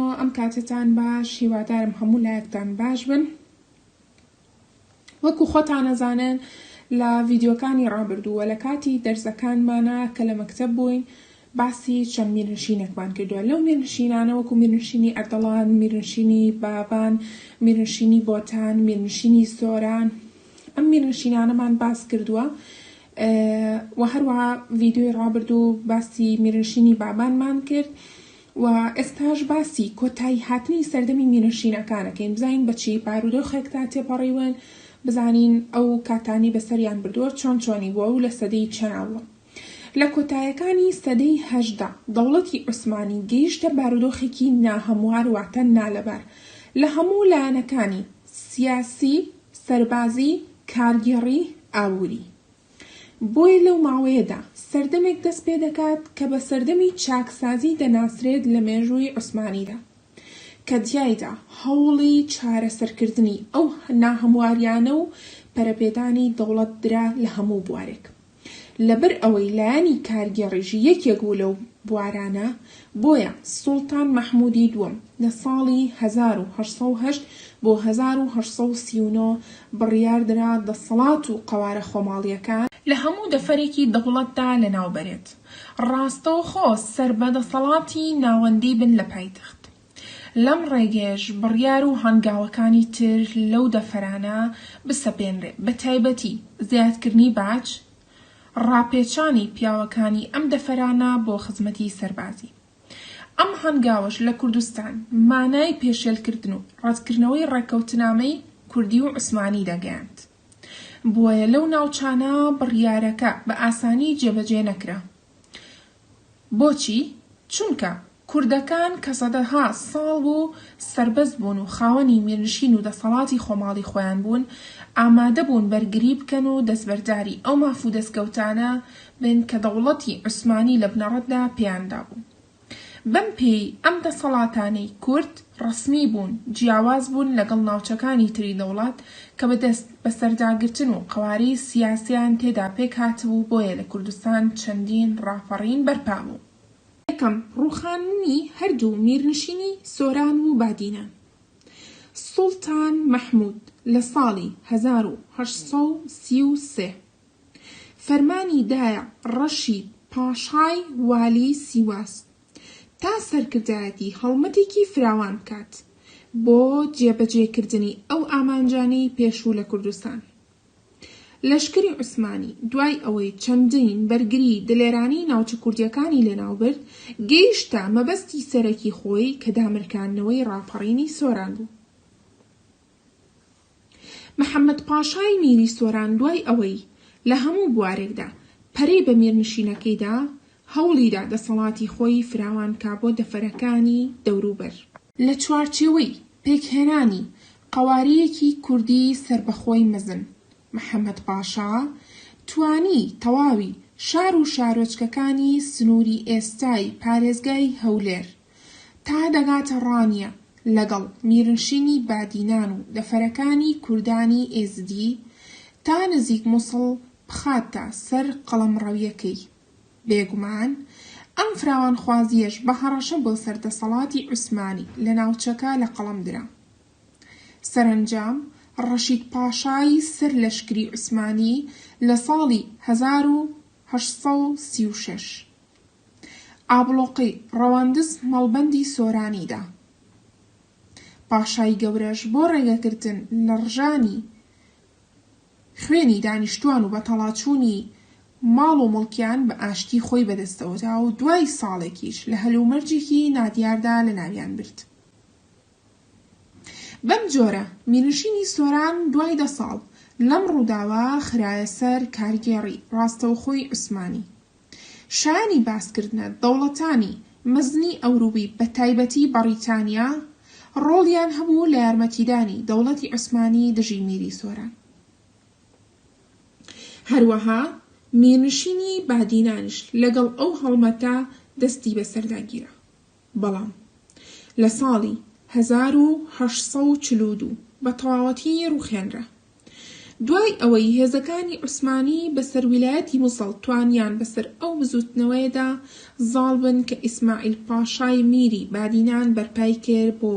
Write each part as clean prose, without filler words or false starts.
بێنەوە ئەم کاتتان باش، هیوادارم هەموو لایەکتان باش بن. وەکو خۆتان ئەزانن لە ڤیدیۆکانی ڕابردووە لە کاتی دەرزەکانمانە کە لە مەکتەب بووین باسی چەند میرنشینێکمان کردووە. لەو میرنشینانە وەکو میرنشینی ئەردەڵان، میرنشینی بابان، میرنشینی بۆتان، میرنشینی سۆران، ئەم میرنشینانەمان باس کردووە و هەروەها ڤیدیۆی ڕابردوو باسی میرنشینی بابانمان کرد و ئێستاش باسی کۆتایی هاتنی سەردەمی میرنشینەکانەکەین، بزانین بەچی بارودۆخێکتا تێپەڕیون، بزانین ئەو کاتانی بەسەریان بردووە چۆنی بووە و لە سەدەی چەناوە. لە کۆتاییەکانی سەدەی هەژدا دەوڵەتی عوسمانی گەیشتە بارودۆخێکی ناهەموار واتە نالەبار لە هەموو لایەنەکانی سیاسی، سەربازی، کارگێڕی، ئابووری. بۆیە لەو ماوەیەدا سەردەمێک دەست پێ دەکات کە بە سەردەمی چاکسازی دەناسرێت لە مێژووی عوسمانیدا، کە تیایدا هەوڵی چارەسەرکردنی ئەو ناهەمواریانە و پەرەپێدانی دەوڵەت درا لە هەموو بوارێک. لەبەر ئەوەی لایەنی کارگێڕیژی یەکێک بوو لەو بوارانە، بۆیە سوڵتان مەحموودی دووەم لە ساڵی 1808 بۆ 1839 بڕیاردرا دەسەڵات و قەوارە خۆماڵیەکان لە هەموو دەفەرێکی دەوڵەتدا لەناوبەرێت، ڕاستەوخۆ سەربەدەسەڵاتی ناوەندی بن لە پایتەخت. لەم ڕێگەیەش بڕیار و هەنگاوەکانی تر لەو دەفەرانە بسەپێنرێ، بە تایبەتی زیادکردنی باج، ڕاپێچانی پیاوەکانی ئەم دەفەرانە بۆ خزمەتی سەربازی. ئەم هەنگاوەش لە کوردستان مانای پێشێلکردن و ڕەتکردنەوەی ڕێکەوتنامەی کوردی و عوسمانی دەگەیاند. بۆیە لەو ناوچانە بڕیارەکە بە ئاسانی جێبەجێ نەکرا. بۆچی؟ چونکە کوردەکان کە سەدەها ساڵ بوو سەربەز بوون و خاوەنی میرنشین و دەسەڵاتی خۆماڵی خۆیان بوون، ئامادە بوون بەرگری بکەن و دەستبەرداری ئەو مافوو دەستکەوتانە بن کە دەوڵەتی عوسمانی لە بنەڕەتدا پێیاندا بوو. بەم پێی ئەم دەسەڵاتانەی کورد ڕەسمی بوون، جیاواز بوون لەگەڵ ناوچەکانی تری دەوڵات کە بەدەست بەسەرداگرتن و قەوارەی سیاسیان تێدا پێک هاتبوو. بۆیە لە کوردستان چەندین ڕاپەڕین بەرپا بوو. یەکەم ڕووخاندنی هەردوو میرنشینی سۆران و بادینان. سوڵتان مەحموود لە ساڵی 1833 فەرمانی دایە ڕەشید پاشای والی سیواس تا سەرکردایەتی هەڵمەتێکی فراوان بکات بۆ جێبەجێکردنی ئەو ئامانجانەی پێشوو لە کوردستان. لەشکری عوسمانی دوای ئەوەی چەندین بەرگری دلێرانی ناوچە کوردیەکانی لێناوبرد، گەیشتە مەبەستی سەرەکی خۆی کە دامرکاندنەوەی ڕاپەڕینی سۆران بوو. محەممەد پاشای میری سۆران دوای ئەوەی لە هەموو بوارێکدا پەرەی بە میرنشینەکەیدا هەوڵیدا دەسەڵاتی خۆی فراوان کا بۆ دەفەرەکانی دەوروبەر. لە چوارچێوەی پێکهێنانی قەواریەکی کوردی سربەخۆی مەزن، محەممەد پاشا توانی تەواوی شار و شارۆچکەکانی سنووری ئێستای پارێزگای هەولێر تا دەگاتە ڕانیە لەگەڵ میرنشینی بادینان و دەفەرەکانی کوردانی ئێزدی تا نزیک مووسڵ بخاتە سەر قەڵەمڕەویەکەی. بێگومان ئەم فراوانخوازیەش بە هەڕەشە بۆ سەردەسەڵاتی عوسمانی لە ناوچەکە لە قەڵەم درا. سەرنجام ڕەشید پاشای سەر لەشکری عوسمانی لە ساڵی 1836 ئابلۆقی ڕەواندز مەڵبەندی سۆرانیدا. پاشای گەورەش بۆ ڕێگەکردن لە ڕژانی خوێنی دانیشتوان و بەتەڵاچوونی ماڵ و مڵکیان بە ئاشتی خۆی بەدەستەوەدا و دوای ساڵێکیش لە هەلومەرجێکی نادیاردا لە ناویان برد. بەم جۆرە میرنشینی سۆران دوای 10 ساڵ لەم ڕووداوە خرایە سەر کارگێڕی ڕاستەوخۆی عوسمانی. شایانی باسکردنە دەوڵەتانی مەزنی ئەوروبی بە تایبەتی بەریتانیا ڕۆڵیان هەبوو لە یارمەتیدانی دەوڵەتی عوسمانی دژی میری سۆران. هەروەها میرنشینی بادینانش لەگەڵ ئەو هەڵمەتە دەستی بەسەرداگیرە. بەڵام لە ساڵی 1842 بە تەواوەتی ڕووخێنرا. دوای ئەوەی هێزەکانی عوسمانی بەسەر ویلایەتی مووسڵ توانیان بەسەر ئەو بزوتنەوەیەدا زاڵ بن کە ئیسماعیل پاشای میری بادینان بەرپای کرد بۆ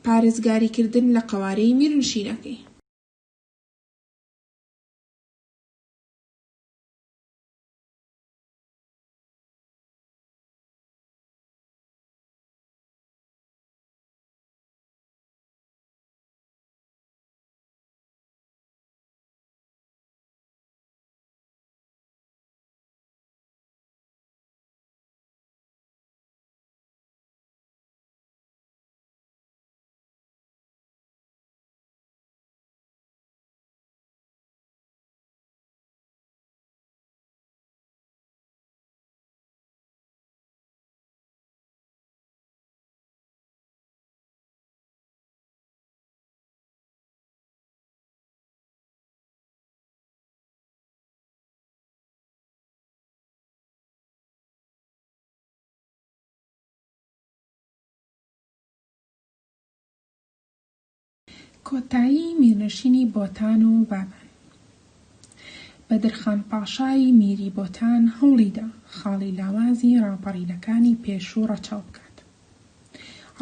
پارێزگاریکردن لە قەوارەی میرنشینەکەی. کۆتایی میرنشینی بۆتان و بابان. بەدرخان پاشای میری بۆتان هەوڵیدا خاڵی لاوازی ڕاپەڕینەکانی پێشوو ڕەچاو بکات.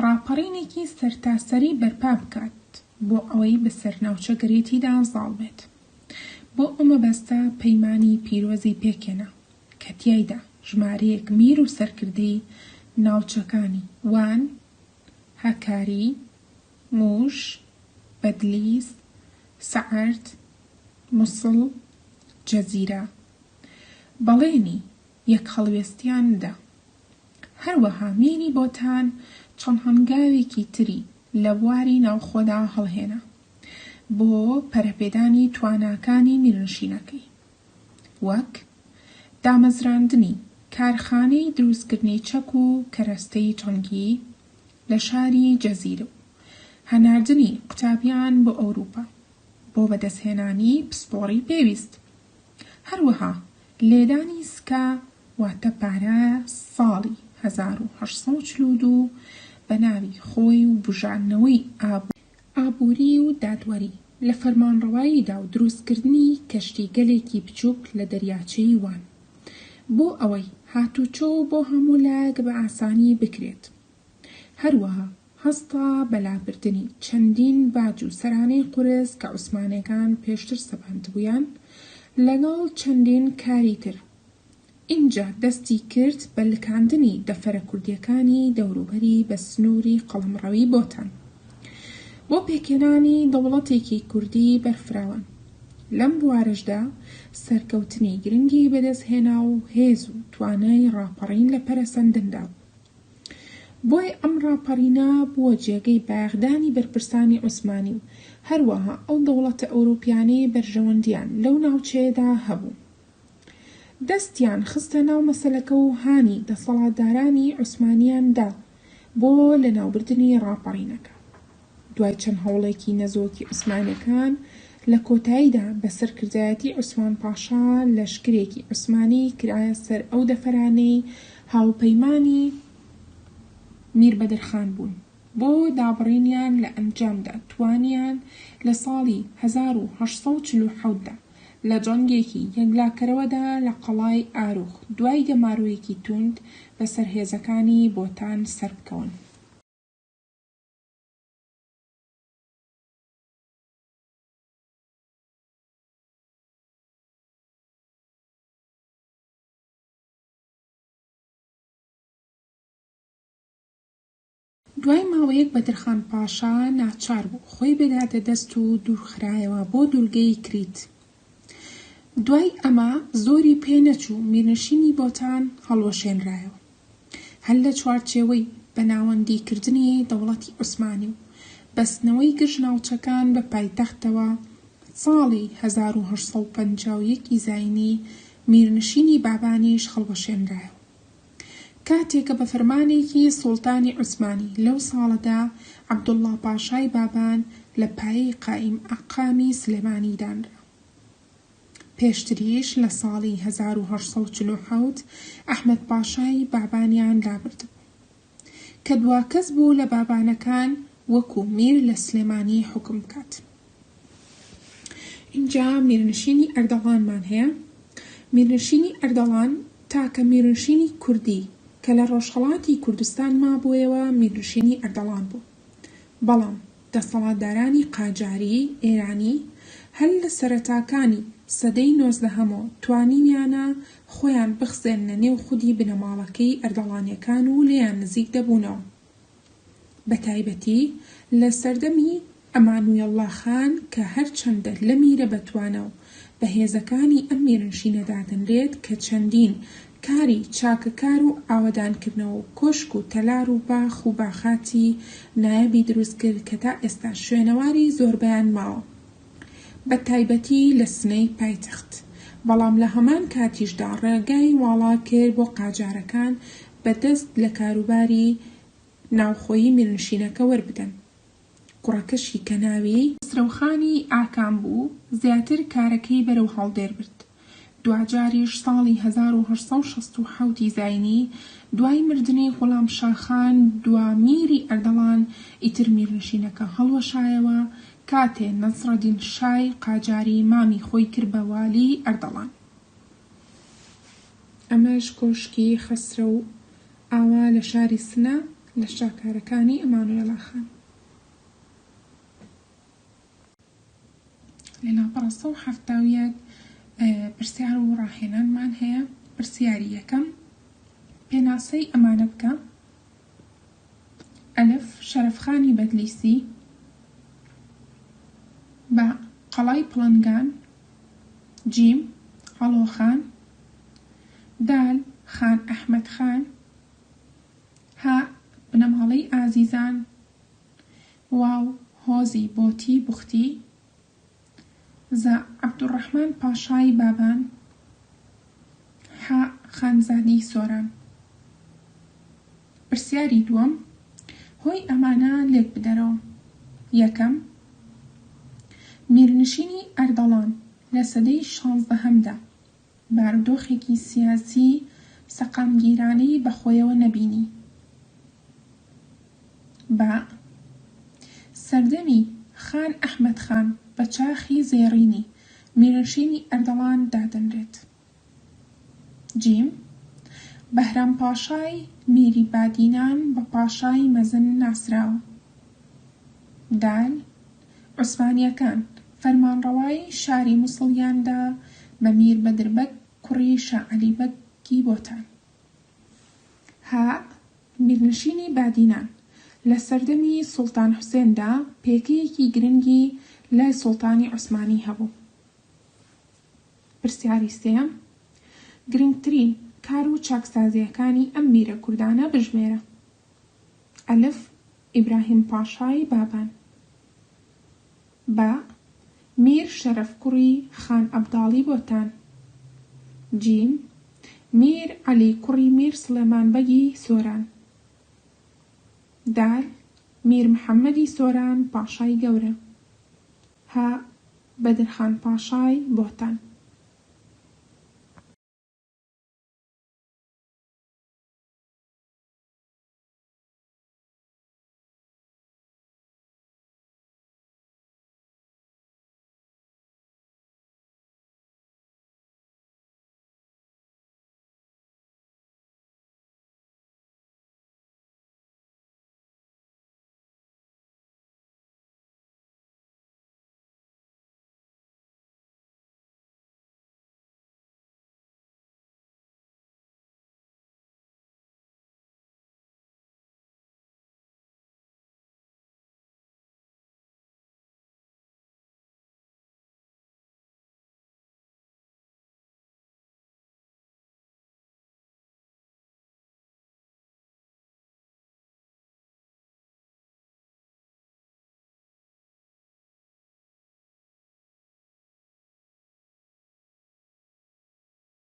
ڕاپەڕینێکی سەرتاسەری بەرپا بکات بۆ ئەوەی بەسەر ناوچە گەرێتیدا زاڵ بێت. بۆ ئەو مەبەستە پەیمانی پیرۆزی پێکێنا کە تیایدا ژمارەیەک میر و سەرکردەی ناوچەکانی وان، هەکاری، مووش، بەدلیس، سەعەرد، مووسڵ، جەزیرە بەڵێنی یەک هەڵوێستیان دا. هەروەها میری بۆتان چەند هەنگاوێکی تری لە بواری ناوخۆدا هەڵهێنا بۆ پەرەپێدانی تواناکانی میرنشینەکەی، وەک دامەزراندنی کارخانەی دروستکردنی چەک و کەرەستەی چەنگی لە شاری جەزیرە و هەناردنی قوتابیان بۆ ئەوروپا بۆ بەدەستهێنانی پسپۆڕی پێویست. هەروەها لێدانی سکا واتە پارە ساڵی 1842 بە ناوی خۆی و بژاردنەوەی ئابووری و دادوەری لە فەرمانڕەواییدا و دروستکردنی کەشتیگەلێکی بچووک لە دەریاچەی وان بۆ ئەوەی هاتوچۆ بۆ هەموو لایەک بە ئاسانی بکرێت. هەروەها هەستا بەلابردنی چەندین باج و سەرانەی قورس کە عوسمانیەکان پێشتر سەپاندبوویان لەگەڵ چەندین کاری تر. اینجا دەستی کرد بە لکاندنی دەفەرە کوردیەکانی دەوروبەری بە سنووری قەڵەمڕەوی بۆتان بۆ پێکێنانی دەوڵەتێکی کوردی بەرفراوان. لەم بوارەشدا سەرکەوتنی گرنگی بەدەستهێنا و هێز و توانای ڕاپەڕین لە پەرەسەندندا بوو. بۆی ئەم ڕاپەڕینە بووە جێگەی باغدانی بەرپرسانی عوسمانی و هەروەها ئەو دەوڵەتە ئەوروپیانەی بەرژەوەندیان لەو ناوچەیەدا هەبوو. دەستیان خستە ناو مەسەلەکە و هانی دەسەڵاتدارانی عوسمانیاندا بۆ لەناوبردنی ڕاپەڕینەکە. دوای چەند هەوڵێکی نەزۆکی عوسمانیەکان لە کۆتاییدا بە سەرکردایەتی عوسمان پاشا لەشکرێکی عوسمانی کرایە سەر ئەو دەفەرانەی هاوپەیمانی میر بەدرخان بوون بۆ دابڕینیان لە ئەنجامدا توانیان لە ساڵی 1847دا لە جەنگێکی یەکلاکەرەوەدا لە قەڵای ئاروخ دوای گەماروویەکی توند بەسەر هێزەکانی بۆتان سەر بکەون. دوای ماوەیەک بەدرخان پاشا ناچار بوو خۆی بێداتە دەست و دوورخرایەوە بۆ دوورگەی کریت. دوای ئەمە زۆری پێنەچوو میرنشینی بۆتان هەڵوەشێنرایەوە هەر لە چوارچێوەی بەناوەندیکردنی دەوڵەتی عوسمانی و بەستنەوەی گشت ناوچەکان بە پایتەختەوە ساڵی 1851 زاینی میرنشینی بابانیش هەڵوەشێنرایەوە. کاتێکە بە فەرمانێکی سوڵتانی عوسمانی لەو ساڵەدا عەبدوڵڵا پاشای بابان لە پایەی قائیم ئەقامی سلێمانی دانرا. پێشتریش لە ساڵی 1847 ئەحمەد پاشای بابانیان لابردبوو کە دواکەس بوو لە بابانەکان وەکو میر لە سلێمانی حکم بکات. اینجا میرنشینی ئەردەڵانمان هەیە. میرنشینی ئەردەڵان تاکە میرنشینی کوردی کە لە ڕۆژهەڵاتی کوردستان مابوویەوە میرنشینی ئەردەڵان بوو. بەڵام دەسەڵاتدارانی قاجاری ئێرانی هەر لە سەرەتاکانی سەدەی 19ەمەوە توانینیانە خۆیان بخزێننە نێو خودی بنەماڵەکەی ئەردەڵانیەکان و لێیان نزیک دەبوونەوە. بە تایبەتی لە سەردەمی ئەمانویەڵڵا خان کە هەرچەندە لە میرە بەتوانە و بەهێزەکانی ئەم میرنشینەدا دەنرێت کە چەندین کاری چاکەکار و ئاوەدانکردنەوە و کۆشک و تەلار و باخ و باخاتی نایەبی دروست کرد کە تا ئێستا شوێنەواری زۆربەیان ماوە، بە تایبەتی لە سنەی پایتەخت. بەڵام لە هەمان کاتیشدا ڕێگای واڵا کرد بۆ قاجارەکان بەدەست لە کاروباری ناوخۆیی میرنشینەکە وەربدەن. کوڕەکەشی کە ناوی خسرەوخانی ئاکام بوو زیاتر کارەکەی بەرەو هەڵدێربرد. دوجاریش ساڵی 1867 زاینی دوای مردنی غوڵامشاخان دوامیری ئەردەڵان ئیتر میرنشینەکە هەڵوەشایەوە کاتێ نەسڕەدین شای قاجاری مامی خۆی کرد بە والی ئەردەڵان. ئەمەش کۆشکی خەسرە و ئاوا لە شاری سنە لە شاکارەکانی ئەمانویەڵڵا خان. لە 1970 پرسیار و ڕاهێنانمان هەیە. پرسیاری یەکەم پێناسەی ئەمانە بکە. ئەلف شەرەفخانی بەدلیسی، با قەڵای پڵنگان، جیم هەڵۆخان، دال خان ئەحمەد خان، ها بنەماڵەی ئازیزان، واو هۆزی بۆتی بوختی، زا عەبدوڕەحمان پاشای بابان، ها خانزادی سۆران. پرسیاری دووەم هۆی ئەمانە لێک بدەرەوە. یەکەم میرنشینی ئەردەڵان لە سەدەی 16هەمدا بارودۆخێکی سیاسی سەقامگیرانەی بەخۆیەوە نەبینی. با سەردەمی خان ئەحمەد خان بە چاخی زێڕینی میرنشینی ئەردەڵان دادەنرێت. جیم بەهرام پاشای میری بادینان بە پاشای مەزن ناسراوە. دال عوسمانیەکان فەرمانڕەوای شاری موسڵیاندا بە میر بەدربەک کوڕی شاعەلیبەکی بۆتان. ها میرنشینی بادینان لە سەردەمی سوڵتان حوسێندا پێکەیەکی گرنگی لای سوڵتانی عوسمانی هەبوو. پرسیاری سێم گرنگترین کار و چاکسازیەکانی ئەم میرە کوردانە بژمێرە. ئەلف ئیبراهیم پاشای بابان، با میر شەرەف کوڕی خان ئەبداڵی بۆتان، جیم میر عەلی کوڕی میر سڵێمان بەگی سۆران، دال میر محەممەدی سۆران پاشای گەورە، ها بەدرخان پاشای بۆتان.